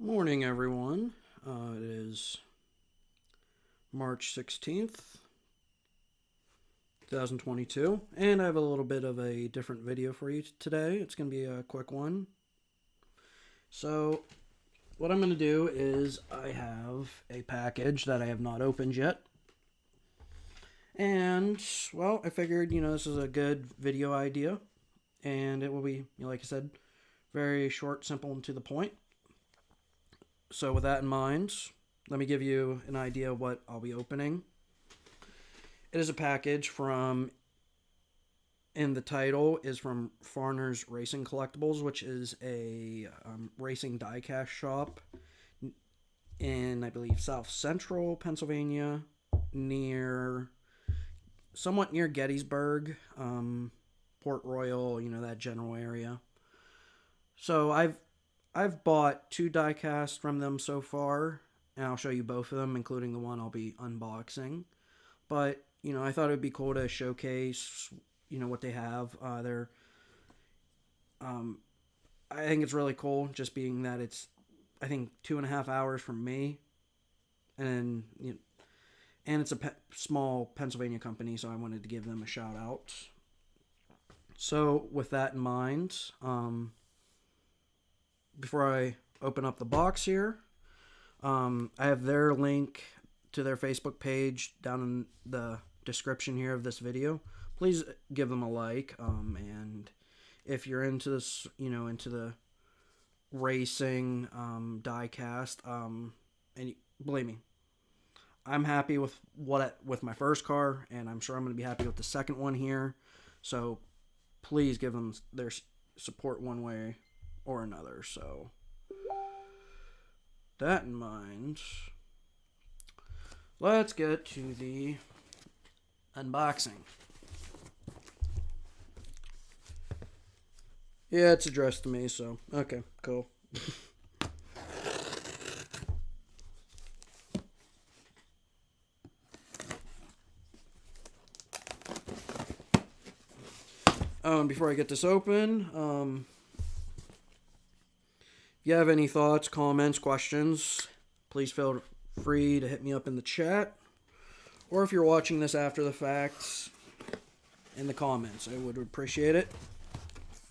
Morning, everyone. It is March 16th, 2022, and I have a little bit of a different video for you today. It's going to be a quick one. So, what I'm going to do is I have a package that I have not opened yet. And, well, I figured, this is a good video idea. And it will be, like I said, very short, simple, and to the point. So with that in mind, let me give you an idea of what I'll be opening. It is a package from, and the title is from Farner's Racing Collectables, which is a racing diecast shop in, I believe, South Central Pennsylvania, somewhat near Gettysburg, Port Royal, that general area. So I've bought 2 diecasts from them so far, and I'll show you both of them, including the one I'll be unboxing. But, I thought it would be cool to showcase, what they have. I think it's really cool, just being that it's, I think, 2.5 hours from me, and, and it's a small Pennsylvania company, so I wanted to give them a shout out. So, with that in mind, before I open up the box here, I have their link to their Facebook page down in the description here of this video. Please give them a like, and if you're into this, into the racing diecast, and believe me, I'm happy with with my first car, and I'm sure I'm going to be happy with the second one here. So please give them their support one way or another. So that in mind, let's get to the unboxing. Yeah, it's addressed to me, so okay, cool. Before I get this open, if you have any thoughts, comments, questions, please feel free to hit me up in the chat. Or if you're watching this after the fact, in the comments. I would appreciate it.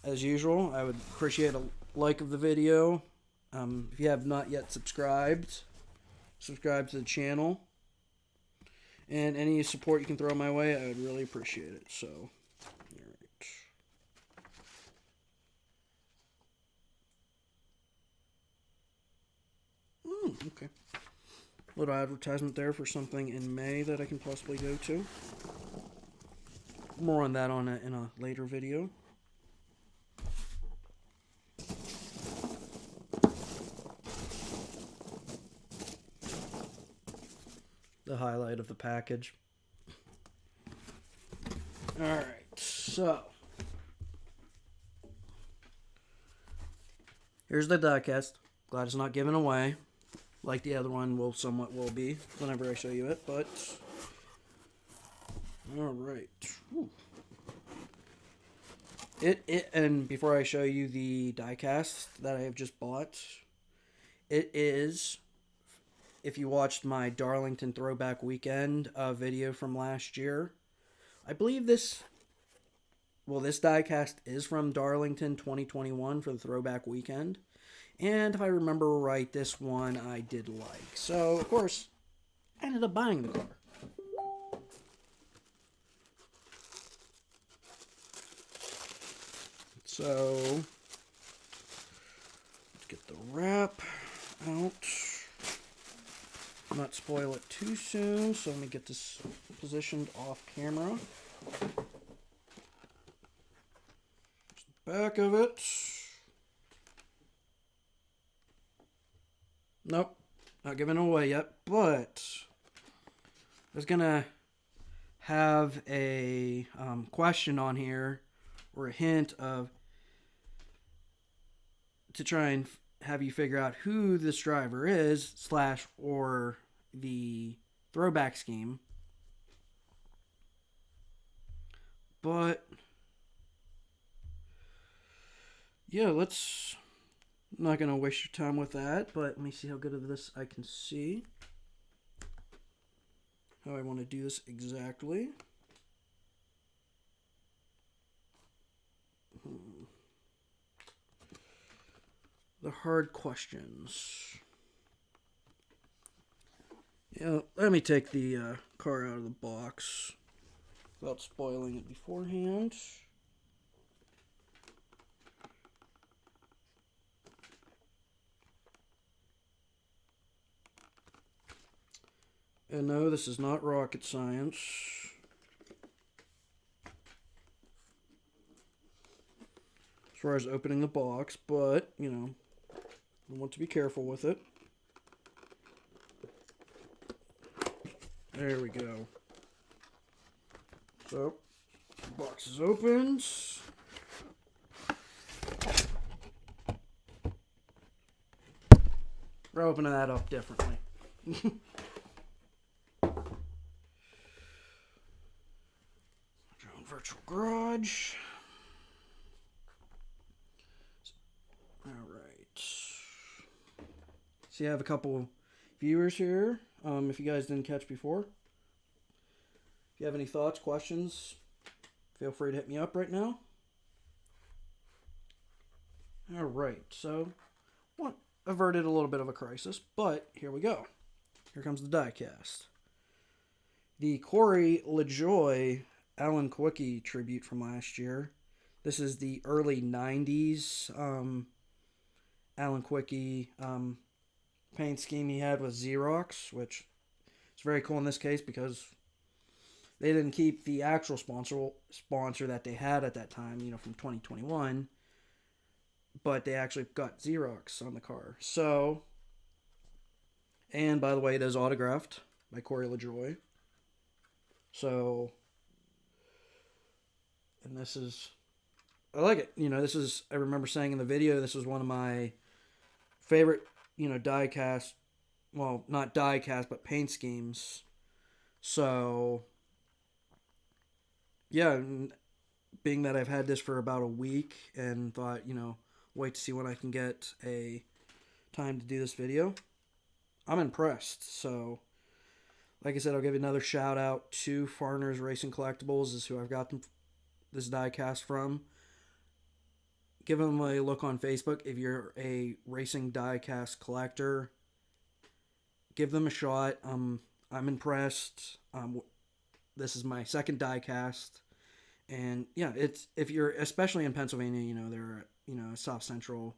As usual, I would appreciate a like of the video. If you have not yet subscribed, subscribe to the channel. And any support you can throw my way, I would really appreciate it. So, alright. Okay. Little advertisement there for something in May that I can possibly go to. More on that in a later video. The highlight of the package. Alright, so here's the diecast. Glad it's not given away, like the other one will be whenever I show you it, but alright. And before I show you the diecast that I have just bought, it is, if you watched my Darlington Throwback Weekend video from last year, I believe this diecast is from Darlington 2021 for the Throwback Weekend. And if I remember right, this one I did like. So, of course, I ended up buying the car. So, let's get the wrap out. Not spoil it too soon, so let me get this positioned off camera. Back of it. Nope, not giving away yet, but I was gonna have a question on here, or a hint of, to try and have you figure out who this driver is, or the throwback scheme. But yeah, let's I'm not going to waste your time with that, but let me see how good of this I can see. How I want to do this exactly. The hard questions. Yeah, let me take the car out of the box without spoiling it beforehand. And no, this is not rocket science. As far as opening the box, but, you know, I want to be careful with it. There we go. So, the box is opened. We're opening that up differently. Virtual garage. Alright. So you have a couple viewers here. If you guys didn't catch before. If you have any thoughts, questions, feel free to hit me up right now. Alright, so averted a little bit of a crisis, but here we go. Here comes the diecast. The Corey LaJoie Alan Quickie tribute from last year. This is the early 90s Alan Quickie paint scheme he had with Xerox, which is very cool in this case because they didn't keep the actual sponsor that they had at that time, you know, from 2021, but they actually got Xerox on the car. So, and by the way, it is autographed by Corey LaJoie. So, and this is, I like it. You know, this is, I remember saying in the video, this was one of my favorite, you know, diecast, well, not diecast, but paint schemes. So, yeah, being that I've had this for about a week and thought, you know, wait to see when I can get a time to do this video, I'm impressed. So, like I said, I'll give you another shout out to Farner's Racing Collectables, is who I've got this diecast from. Give them a look on Facebook if you're a racing diecast collector. Give them a shot. I'm impressed. This is my second diecast, and yeah, it's, if you're especially in Pennsylvania, you know, they're, you know, South Central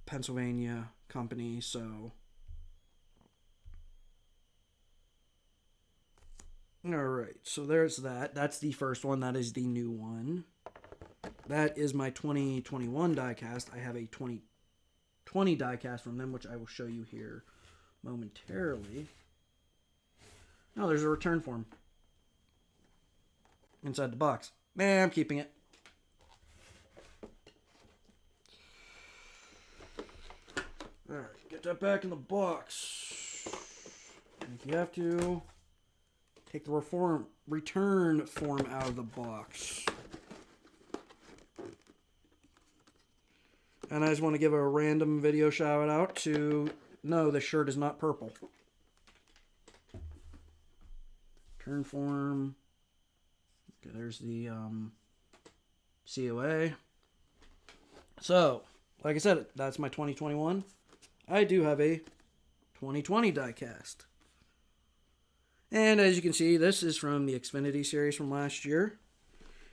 Pennsylvania company, so alright, so there's that. That's the first one. That is the new one. That is my 2021 diecast. I have a 2020 diecast from them, which I will show you here momentarily. No, there's a return form inside the box. Man, I'm keeping it. Alright, get that back in the box. And if you have to, take the return form out of the box. And I just want to give a random video shout out to, no, the shirt is not purple. Return form. Okay, there's the COA. So, like I said, that's my 2021. I do have a 2020 diecast. And as you can see, this is from the Xfinity series from last year.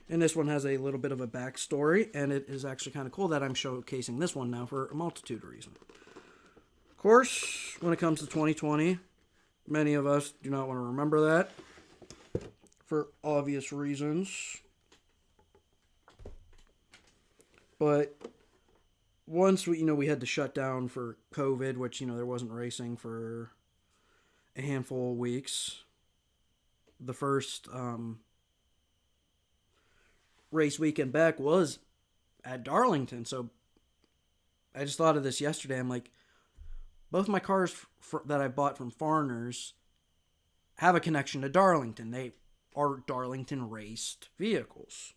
And this one has a little bit of a backstory, and it is actually kind of cool that I'm showcasing this one now for a multitude of reasons. Of course, when it comes to 2020, many of us do not want to remember that for obvious reasons. But once we had to shut down for COVID, which, there wasn't racing for a handful of weeks. The first race weekend back was at Darlington. So I just thought of this yesterday. I'm like, both my cars that I bought from Farner's have a connection to Darlington. They are Darlington raced vehicles.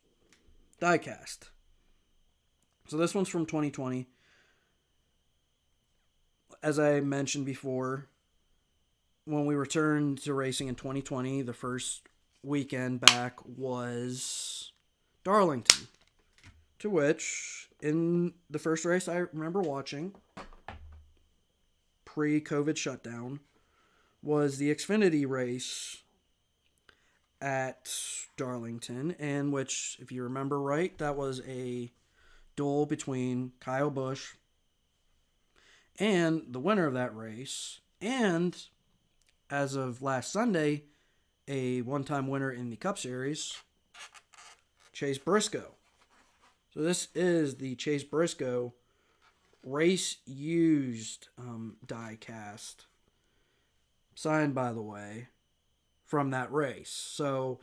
Diecast. So this one's from 2020. As I mentioned before, when we returned to racing in 2020, the first weekend back was Darlington. To which, in the first race I remember watching, pre-COVID shutdown, was the Xfinity race at Darlington, in which, if you remember right, that was a duel between Kyle Busch and the winner of that race, and as of last Sunday, a one-time winner in the Cup Series, Chase Briscoe. So this is the Chase Briscoe race used diecast, signed, by the way, from that race. So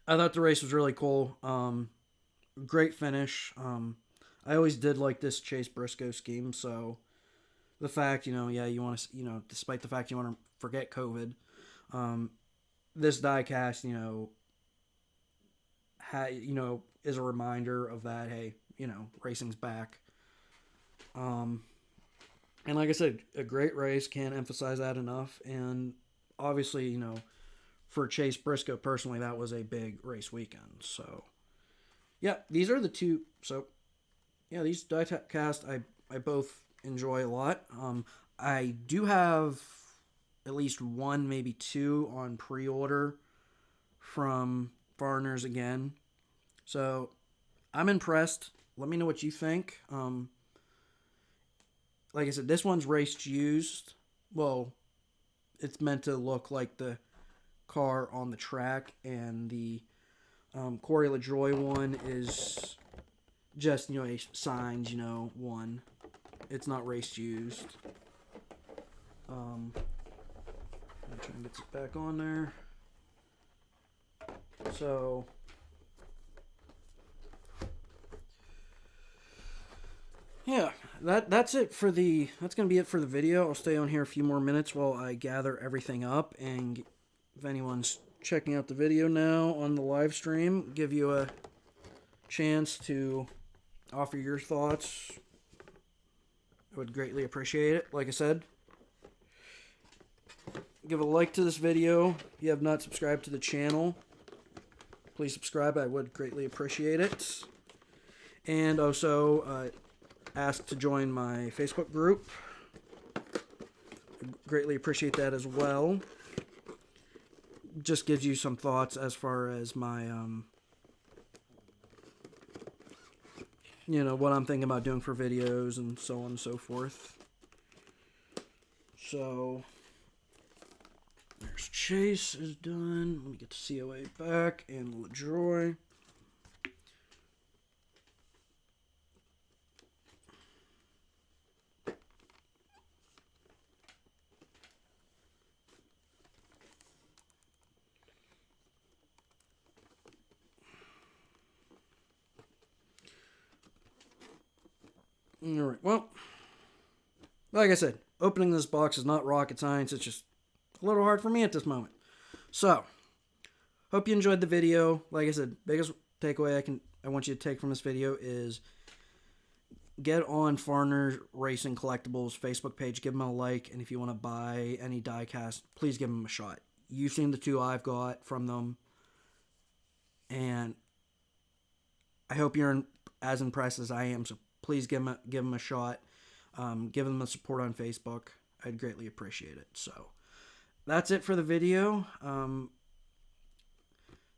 I thought the race was really cool. Great finish. I always did like this Chase Briscoe scheme, so the fact, you want to, despite the fact you want to forget COVID, this diecast, is a reminder of that. Hey, racing's back. And like I said, a great race, can't emphasize that enough. And obviously, for Chase Briscoe personally, that was a big race weekend. So yeah, these are the two. So yeah, these diecast I both enjoy a lot. I do have at least one, maybe two on pre-order from Farner's again. So I'm impressed. Let me know what you think. Like I said, this one's raced used. Well, it's meant to look like the car on the track, and the Corey LaJoie one is just, a signed, one. It's not race used. I'm trying to get it back on there. So yeah, that's it for that's gonna be it for the video. I'll stay on here a few more minutes while I gather everything up, and if anyone's checking out the video now on the live stream, give you a chance to offer your thoughts. I would greatly appreciate it. Like I said, give a like to this video. If you have not subscribed to the channel, please subscribe. I would greatly appreciate it. And also ask to join my Facebook group. I greatly appreciate that as well. Just gives you some thoughts as far as my what I'm thinking about doing for videos and so on and so forth. So there's Chase is done. Let me get the COA back and LaJoie. Alright, well, like I said, opening this box is not rocket science. It's just a little hard for me at this moment. So, hope you enjoyed the video. Like I said, biggest takeaway I want you to take from this video is get on Farner Racing Collectables Facebook page, give them a like, and if you want to buy any diecast, please give them a shot. You've seen the two I've got from them, and I hope you're as impressed as I am, so please give them a shot. Give them the support on Facebook. I'd greatly appreciate it. So that's it for the video.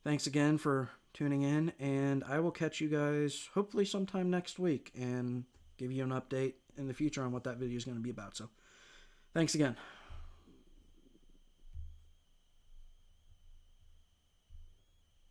Thanks again for tuning in, and I will catch you guys hopefully sometime next week and give you an update in the future on what that video is going to be about. So thanks again.